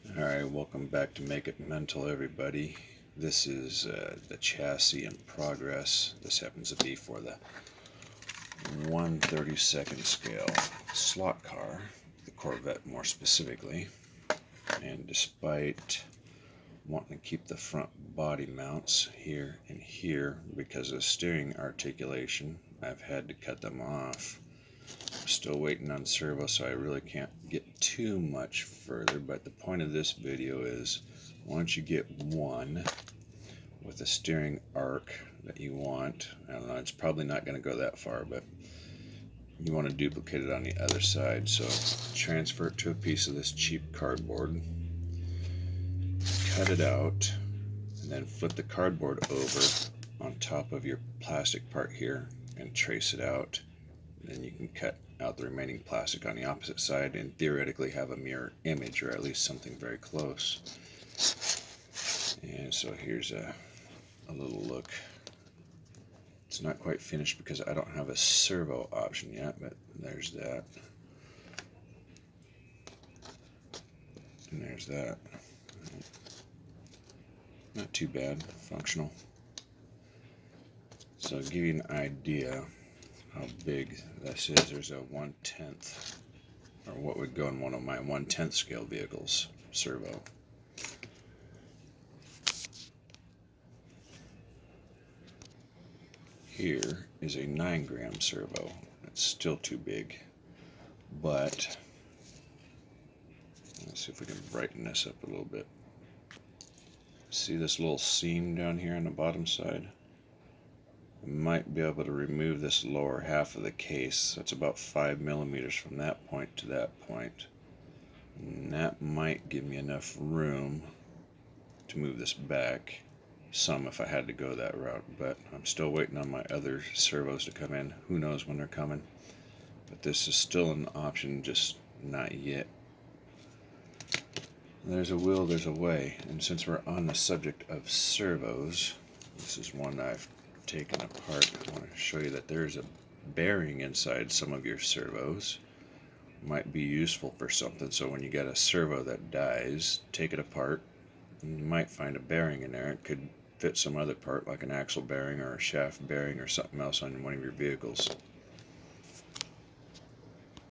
Alright, welcome back to Make It Mental, everybody. This is the chassis in progress. This happens to be for the 1/32 scale slot car, the Corvette more specifically. And despite wanting to keep the front body mounts here and here because of steering articulation, I've had to cut them off. I'm still waiting on Servos, so I really can't get too much further, but the point of this video is once you get one with a steering arc that you want, I don't know, it's probably not going to go that far, but you want to duplicate it on the other side. So transfer it to a piece of this cheap cardboard, cut it out, and then flip the cardboard over on top of your plastic part here and trace it out. Then you can cut out the remaining plastic on the opposite side and theoretically have a mirror image, or at least something very close. And so here's a little look. It's not quite finished because I don't have a servo option yet, but there's that. And there's that. Not too bad, functional. So to give you an idea how big this is, there's a 1/10, or what would go in one of my 1/10 scale vehicles, servo. Here is a 9-gram servo. It's still too big, but let's see if we can brighten this up a little bit. See this little seam down here on the bottom side? I might be able to remove this lower half of the case. That's about 5 millimeters from that point to that point. And that might give me enough room to move this back some if I had to go that route, but I'm still waiting on my other servos to come in. Who knows when they're coming, but this is still an option, just not yet. There's a will, there's a way. And since we're on the subject of servos, this is one I've taken apart. I want to show you that there's a bearing inside some of your servos. Might be useful for something. So when you get a servo that dies, take it apart, and you might find a bearing in there. It could fit some other part like an axle bearing or a shaft bearing or something else on one of your vehicles.